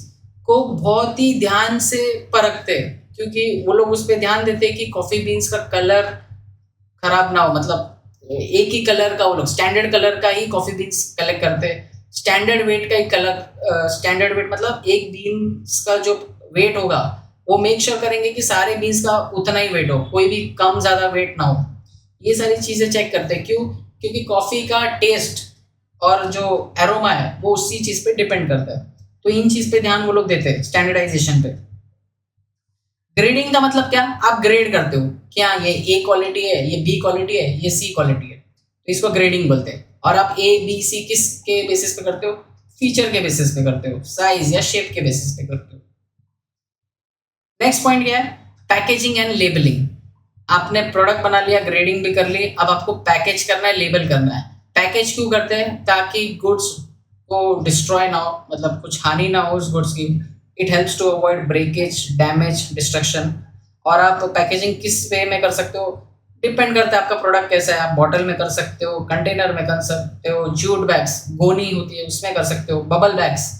को बहुत ही ध्यान से परखते हैं, क्योंकि वो लोग उस पर ध्यान देते हैं कि कॉफ़ी बीन्स का कलर खराब ना हो। मतलब एक ही कलर का वो लोग स्टैंडर्ड कलर का ही कॉफ़ी बीन्स कलेक्ट करते हैं। स्टैंडर्ड वेट का ही कलर, स्टैंडर्ड वेट मतलब एक बीन्स का जो वेट होगा वो मेक श्योर करेंगे कि सारे बीन्स का उतना ही वेट हो, कोई भी कम ज़्यादा वेट ना हो। ये सारी चीज़ें चेक करते हैं। क्यों? क्योंकि कॉफ़ी का टेस्ट और जो एरोमा है वो उसी चीज़ पे डिपेंड करता है। तो इन चीज़ पे ध्यान वो लोग देते हैं स्टैंडर्डाइजेशन पे। ग्रेडिंग का मतलब क्या? आप ग्रेड करते हो, क्या ये ए क्वालिटी है, ये बी क्वालिटी है, ये सी क्वालिटी है, तो इसको ग्रेडिंग बोलते हैं। और आप ए बी सी किस के बेसिस पे करते हो? फीचर के बेसिस पे करते हो, साइज या शेप के बेसिस पे करते हो। नेक्स्ट पॉइंट क्या है? Packaging and labelling. आपने प्रोडक्ट बना लिया, ग्रेडिंग भी कर ली, अब आपको पैकेज करना है, लेबल करना है। पैकेज क्यों करते हैं? ताकि गुड्स को डिस्ट्रॉय ना हो, मतलब कुछ हानि ना हो उस गुड्स की। It helps to avoid breakage, damage, destruction. और आप पैकेजिंग किस वे में कर सकते हो? डिपेंड करता है आपका प्रोडक्ट कैसा है। आप बॉटल में कर सकते हो, कंटेनर में कर सकते हो, जूट बैग्स, गोनी होती है उसमें कर सकते हो, बबल बैग्स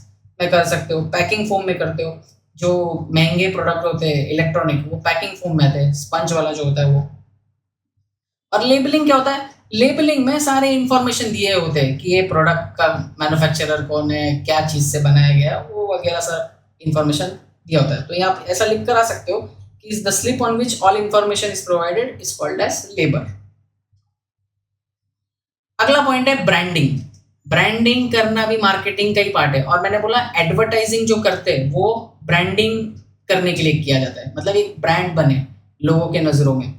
में कर सकते हो, पैकिंग फोम में करते हो। जो महंगे प्रोडक्ट होते हैं इलेक्ट्रॉनिक, वो पैकिंग फोम में आते हैं, स्पंज वाला जो होता है वो। और लेबलिंग क्या होता है? लेबलिंग में सारे इंफॉर्मेशन दिए होते हैं कि ये प्रोडक्ट का मैन्युफैक्चरर कौन है, क्या चीज़ से बनाया गया, वो वगैरह सब इंफॉर्मेशन दिया होता है। तो ये आप ऐसा लिख कर आ सकते हो कि the slip on which all information is provided is called as label. अगला पॉइंट है ब्रांडिंग। ब्रांडिंग करना भी मार्केटिंग का ही पार्ट है। और मैंने बोला एडवर्टाइजिंग जो करते हैं वो ब्रांडिंग करने के लिए किया जाता है, मतलब एक ब्रांड बने लोगों के नजरों में।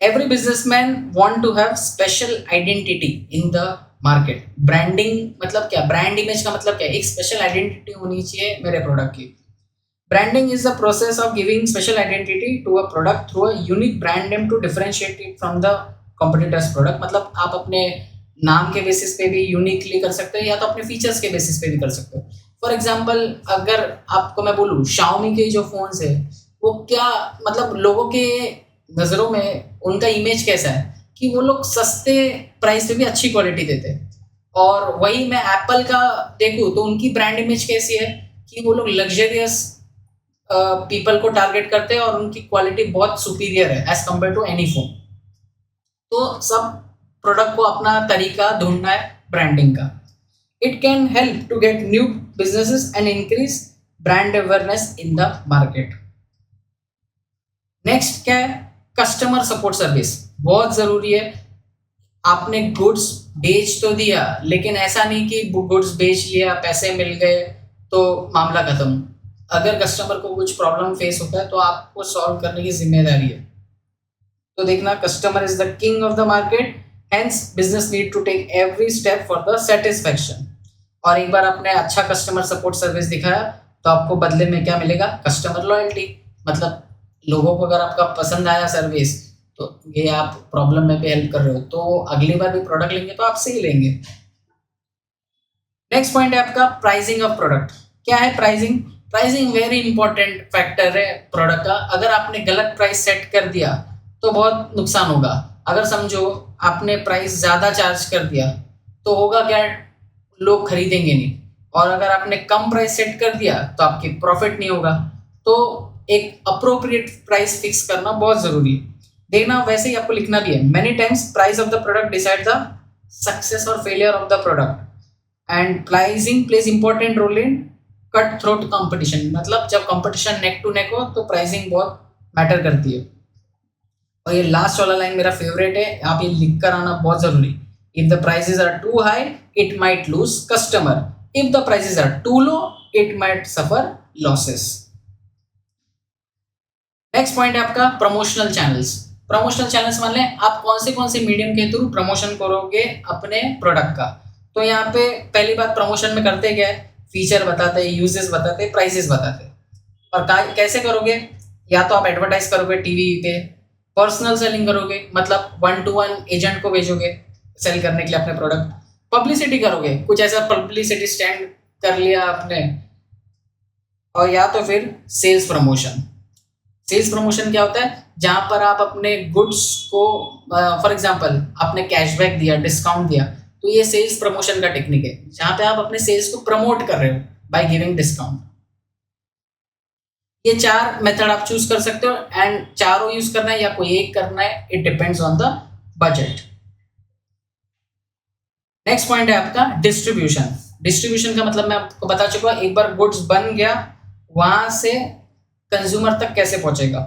Every businessman want to have special identity in the market. Branding मतलब क्या? ब्रांड इमेज का मतलब क्या? एक स्पेशल आइडेंटिटी होनी चाहिए मेरे प्रोडक्ट की। Branding is the process of giving special identity to a product through a unique brand name to differentiate it from the competitors product. मतलब आप अपने नाम के बेसिस पे भी यूनिकली कर सकते हो, या तो अपने फीचर्स के बेसिस पे भी कर सकते हो। फॉर एग्जाम्पल, अगर आपको मैं बोलूँ Xiaomi के जो फोन्स है वो क्या, मतलब लोगों के नज़रों में उनका इमेज कैसा है कि वो लोग सस्ते प्राइस पे भी अच्छी क्वालिटी देते हैं। और वही मैं एप्पल का देखूँ तो उनकी ब्रांड इमेज कैसी है कि वो लोग लग्जरियस पीपल को टारगेट करते हैं और उनकी क्वालिटी बहुत सुपीरियर है as compare to any phone. तो सब प्रोडक्ट को अपना तरीका ढूंढना है ब्रांडिंग का। It can help to get new businesses and increase brand awareness in the market. Next क्या है? कस्टमर सपोर्ट सर्विस बहुत जरूरी है। आपने गुड्स बेच तो दिया, लेकिन ऐसा नहीं कि गुड्स बेच लिया, पैसे मिल गए तो मामला खत्म। अगर कस्टमर को कुछ प्रॉब्लम फेस होता है तो आपको सॉल्व करने की जिम्मेदारी है। तो देखना, customer is the king of the market, hence business need to take every step for the satisfaction. और एक बार आपने अच्छा कस्टमर सपोर्ट सर्विस दिखाया तो आपको बदले में क्या मिलेगा? Customer loyalty. मतलब लोगों को अगर आपका पसंद आया सर्विस, तो ये आप प्रॉब्लम में भी हेल्प कर रहे हो, तो अगली बार भी प्रोडक्ट लेंगे तो आपसे ही लेंगे। नेक्स्ट पॉइंट है आपका प्राइसिंग ऑफ प्रोडक्ट। क्या है pricing? Pricing very important factor है प्रोडक्ट का। अगर आपने गलत प्राइस सेट कर दिया तो बहुत नुकसान होगा। अगर समझो आपने प्राइस ज़्यादा चार्ज कर दिया तो होगा क्या? लोग खरीदेंगे नहीं। और अगर आपने कम प्राइस सेट कर दिया तो आपकी प्रॉफिट नहीं होगा। तो एक अप्रोप्रिएट प्राइस फिक्स करना बहुत जरूरी है। देखना, वैसे ही आपको लिखना भी है, many times price of the product decide the success और failure of the product, and pricing plays important role in cut throat competition. मतलब जब कंपटीशन नेक टू नेक हो तो प्राइसिंग बहुत मैटर करती है। और ये लास्ट वाला लाइन मेरा फेवरेट है, आप ये लिख कर आना बहुत जरूरी। If the prices are too high it might lose customer, if the prices are too low it might suffer losses. Next point है आपका प्रमोशनल चैनल्स। प्रमोशनल चैनल्स मान लें आप कौन से मीडियम के थ्रू प्रमोशन करोगे अपने प्रोडक्ट का। तो यहाँ पे पहली बात, प्रमोशन में करते क्या है? फीचर बताते, यूजेस बताते, प्राइसेस बताते। और कैसे करोगे? या तो आप एडवर्टाइज करोगे टीवी पे, पर्सनल सेलिंग करोगे, मतलब 1-to-1 एजेंट को भेजोगे सेल करने के लिए अपने प्रोडक्ट। पब्लिसिटी करोगे, कुछ ऐसा पब्लिसिटी स्टैंड कर लिया आपने। और या तो फिर सेल्स प्रमोशन। सेल्स प्रमोशन क्या होता है? जहां पर आप अपने गुड्स को, फॉर एग्जांपल आपने कैशबैक दिया, डिस्काउंट दिया, तो ये सेल्स प्रमोशन का टेक्निक है, जहां पे आप अपने सेल्स को प्रमोट कर रहे हो बाय गिविंग डिस्काउंट। ये 4 मेथड आप चूज कर सकते हो, एंड चारों यूज करना है या कोई एक करना है, it depends on the budget. Next point है आपका डिस्ट्रीब्यूशन। डिस्ट्रीब्यूशन का मतलब मैं आपको बता चुका हूं, एक बार गुड्स बन गया वहां से कंज्यूमर तक कैसे पहुंचेगा।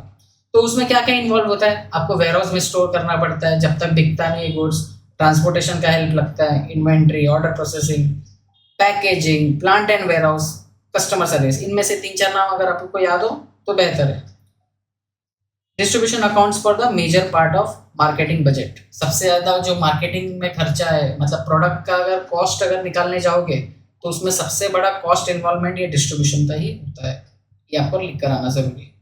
तो उसमें क्या क्या इन्वॉल्व होता है? आपको वेयरहाउस में स्टोर करना पड़ता है जब तक बिकता नहीं है गुड्स, ट्रांसपोर्टेशन का हेल्प लगता है, inventory, order processing, packaging, plant and warehouse, customer service. इनमें से 3-4 नाम अगर आपको याद हो तो बेहतर है। Distribution accounts for the major part of marketing budget. सबसे ज़्यादा जो मार्केटिंग में खर्चा है, मतलब प्रोडक्ट का अगर कॉस्ट अगर निकालने जाओगे तो उसमें सबसे बड़ा कॉस्ट इन्वॉल्वमेंट ये डिस्ट्रीब्यूशन का ही होता है। ये आपको लिख कर आना जरूरी है।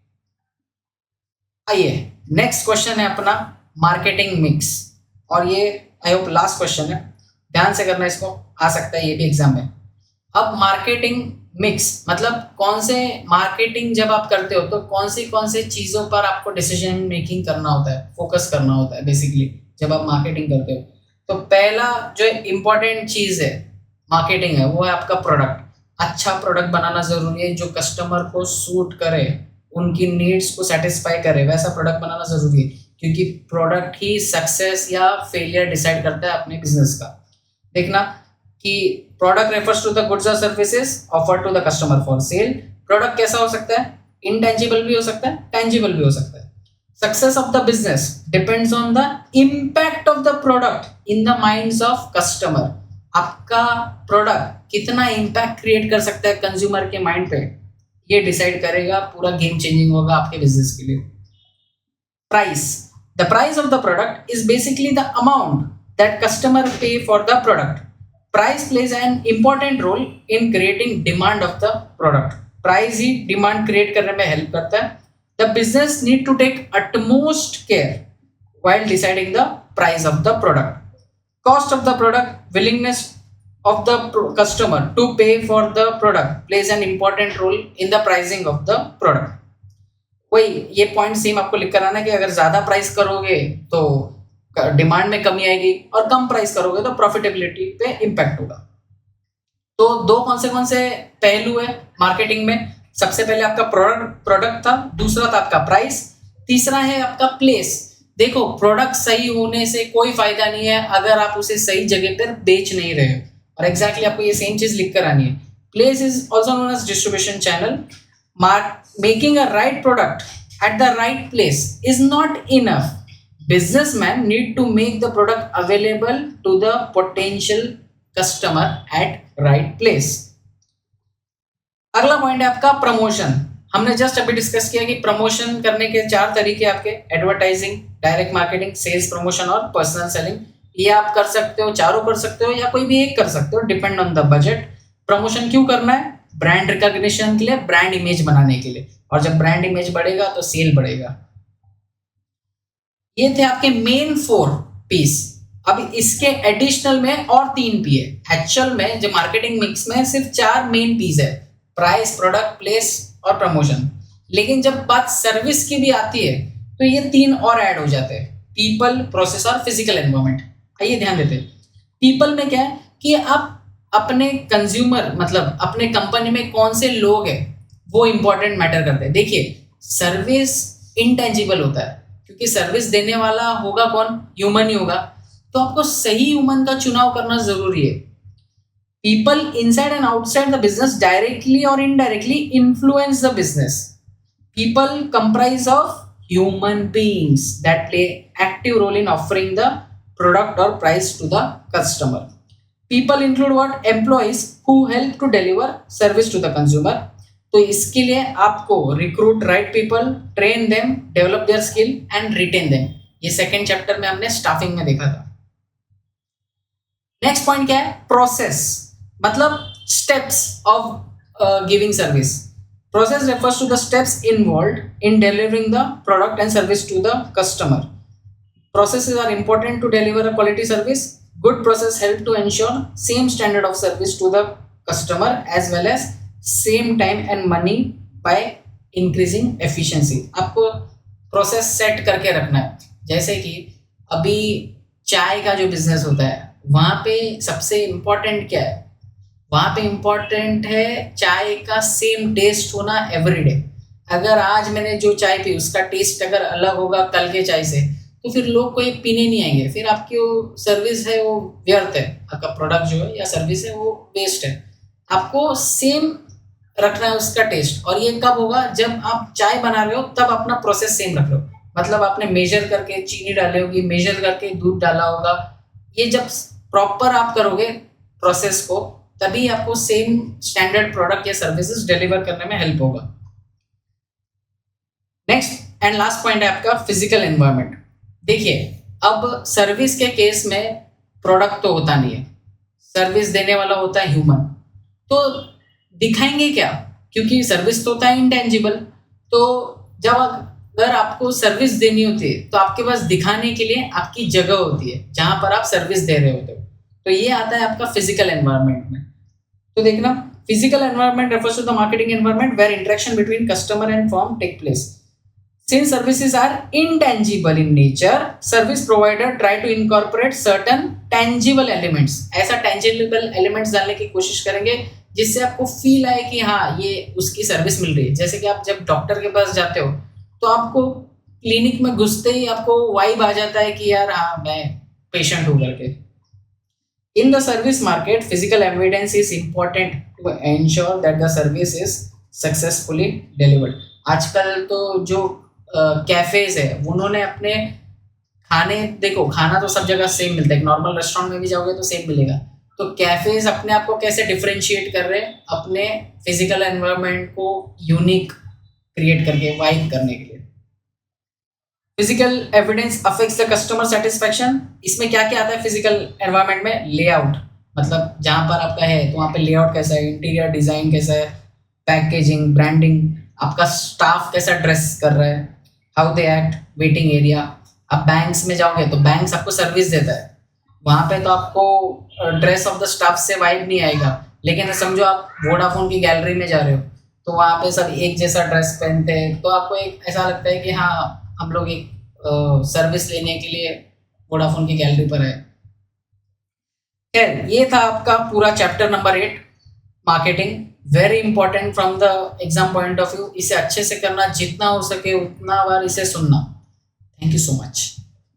आइए नेक्स्ट क्वेश्चन है अपना मार्केटिंग मिक्स, और ये आई होप लास्ट क्वेश्चन है, ध्यान से करना इसको, आ सकता है ये भी एग्जाम में। अब मार्केटिंग मिक्स मतलब कौन से मार्केटिंग जब आप करते हो तो कौन से चीज़ों पर आपको डिसीजन मेकिंग करना होता है, फोकस करना होता है बेसिकली जब आप मार्केटिंग करते हो। तो पहला जो इम्पोर्टेंट चीज़ है मार्केटिंग है वो है आपका प्रोडक्ट। अच्छा प्रोडक्ट बनाना ज़रूरी है जो कस्टमर को सूट करे, उनकी नीड्स को सेटिस्फाई करे, वैसा प्रोडक्ट बनाना ज़रूरी है, क्योंकि प्रोडक्ट ही सक्सेस या फेलियर डिसाइड करता है अपने बिजनेस का। देखना कि product refers to the goods और services offer to the customer for sale. Product कैसा हो सकता है, इंटेंजिबल भी हो सकता है, टेंजिबल भी हो सकता है। Success of the business depends on the impact of the product in the minds of customer. आपका प्रोडक्ट कितना इम्पैक्ट क्रिएट कर सकता है कंज्यूमर के माइंड पे, ये डिसाइड करेगा, पूरा गेम चेंजिंग होगा आपके बिजनेस के लिए। Price, the price of the product is basically the amount that customer pay for the product. Price plays an important role in creating demand of the product. Price ही demand create करने में help करता है। The business need to take utmost care while deciding the price of the product. Cost of the product, willingness of the customer to pay for the product plays an important role in the pricing of the product. वही ये point same आपको लिख कर आना कि अगर ज्यादा price करोगे तो डिमांड में कमी आएगी, और कम प्राइस करोगे तो प्रॉफिटेबिलिटी पे इम्पैक्ट होगा। तो दो कौन से पहलू है मार्केटिंग में। सबसे पहले आपका प्रोडक्ट था, दूसरा था आपका प्राइस, तीसरा है आपका प्लेस। देखो प्रोडक्ट सही होने से कोई फायदा नहीं है अगर आप उसे सही जगह पर बेच नहीं रहे हो, और एग्जैक्टली आपको ये सेम चीज लिख कर आनी है। Place is also known as distribution channel. Making a right product at the right place is not enough. businessmen need to make the product available to the potential customer at right place. अगला point है आपका promotion. हमने just अभी discuss किया कि promotion करने के 4 तरीके आपके, advertising, direct marketing, sales promotion और पर्सनल सेलिंग। ये आप कर सकते हो, चारों कर सकते हो या कोई भी एक कर सकते हो, depend on the budget. Promotion क्यों करना है, ब्रांड रिकॉग्निशन के लिए, ब्रांड इमेज बनाने के लिए, और जब ब्रांड इमेज बढ़ेगा तो सेल बढ़ेगा। ये थे आपके मेन 4 पीस। अब इसके एडिशनल में और 3 पी है। एक्चुअल में जो मार्केटिंग मिक्स में सिर्फ 4 मेन पीस है, प्राइस, प्रोडक्ट, प्लेस और प्रमोशन। लेकिन जब बात सर्विस की भी आती है तो ये 3 और ऐड हो जाते हैं, पीपल, प्रोसेस और फिजिकल एनवायरनमेंट। आइए ध्यान देते हैं। पीपल में क्या है कि आप अपने कंज्यूमर मतलब अपने कंपनी में कौन से लोग हैं वो इंपॉर्टेंट मैटर करते हैं। देखिए सर्विस इंटेंजिबल होता है क्योंकि सर्विस देने वाला होगा कौन, ह्यूमन ही होगा, तो आपको सही ह्यूमन का चुनाव करना जरूरी है। People inside and outside the business directly और indirectly influence the business. People comprise of human beings that play active role in offering the product और price to the customer. People include what, employees who help to deliver service to the consumer. तो इसके लिए आपको recruit right people, train them, develop their skill and retain them. ये second chapter में हमने staffing में देखा था। नेक्स्ट पॉइंट क्या है, प्रोसेस मतलब steps of giving service. Process refers to the steps involved in delivering the product and service to the customer. Processes are important to deliver a quality service. Good process help to ensure same standard of service to the customer as well as same time and money by increasing efficiency. आपको process set करके रखना है। जैसे कि अभी चाय का जो बिजनेस होता है वहाँ पे सबसे इम्पोर्टेंट क्या है, वहाँ पे इम्पोर्टेंट है चाय का सेम टेस्ट होना एवरीडे। अगर आज मैंने जो चाय पी उसका टेस्ट अगर अलग होगा कल के चाय से तो फिर लोग कोई पीने नहीं आएंगे, फिर आपकी वो सर्विस है वो व्यर्थ है, आपका प्रोडक्ट जो है या सर्विस है वो वेस्ट है। आपको सेम रखना है उसका टेस्ट, और ये कब होगा, जब आप चाय बना रहे हो तब अपना प्रोसेस सेम रख लो। मतलब आपने मेजर करके चीनी डाली होगी, मेजर करके दूध डाला होगा, ये जब प्रॉपर आप करोगे प्रोसेस को तभी आपको सेम स्टैंडर्ड प्रोडक्ट या सर्विसेज डिलीवर करने में हेल्प होगा। नेक्स्ट एंड लास्ट पॉइंट है आपका फिजिकल एनवायरनमेंट। देखिए, अब सर्विस के केस में प्रोडक्ट तो होता नहीं है, सर्विस देने वाला होता है ह्यूमन। तो दिखाएंगे क्या, क्योंकि सर्विस तो होता है इंटेंजिबल। तो जब अगर आपको सर्विस देनी होती है तो आपके पास दिखाने के लिए आपकी जगह होती है जहां पर आप सर्विस दे रहे होते हो। तो ये आता है आपका फिजिकल एनवायरनमेंट में। तो देखना, physical environment refers to the marketing environment where interaction between customer and firm take place. Since services are intangible in nature, service provider try to incorporate certain tangible elements. ऐसा tangible elements डालने की कोशिश करेंगे जिससे आपको feel आए कि हाँ, ये उसकी सर्विस मिल रही है। जैसे कि आप जब डॉक्टर के पास जाते हो तो आपको क्लिनिक में घुसते ही आपको वाइब आ जाता है कि यार हाँ, मैं पेशेंट हूँ करके। In the service market, physical evidence is important to ensure that the service is successfully delivered. आजकल तो जो कैफेज है उन्होंने अपने खाने, देखो खाना तो सब जगह सेम मिलता है, नॉर्मल रेस्टोरेंट में भी जाओगे तो सेम मिलेगा। तो कैफेज अपने आप को कैसे डिफरेंशिएट कर रहे हैं, अपने फिजिकल एनवायरनमेंट को यूनिक क्रिएट करके, वाइब करने के लिए। Physical evidence affects the customer satisfaction. इसमें क्या क्या आता है फिजिकल एनवायरनमेंट में? लेआउट, मतलब जहाँ पर आपका है तो वहाँ पे लेआउट कैसा है, इंटीरियर डिजाइन कैसा है, पैकेजिंग, ब्रांडिंग, आपका स्टाफ कैसा ड्रेस कर रहा है, how they act, waiting area. आप बैंक्स में जाओगे तो बैंक्स आपको सर्विस देता है, वहाँ पे तो आपको ड्रेस ऑफ द स्टाफ से वाइब नहीं आएगा। लेकिन समझो आप वोडाफोन की गैलरी में जा रहे हो तो वहाँ पे सब एक जैसा ड्रेस पहनते हैं, तो आपको एक ऐसा लगता है कि हाँ, हम लोग एक सर्विस लेने के लिए वोडाफोन की गैलरी पर है। खैर, ये था आपका पूरा chapter number 8 marketing. Very important from the exam point of view. इसे अच्छे से करना, जितना हो सके उतना बार इसे सुनना। Thank you so much.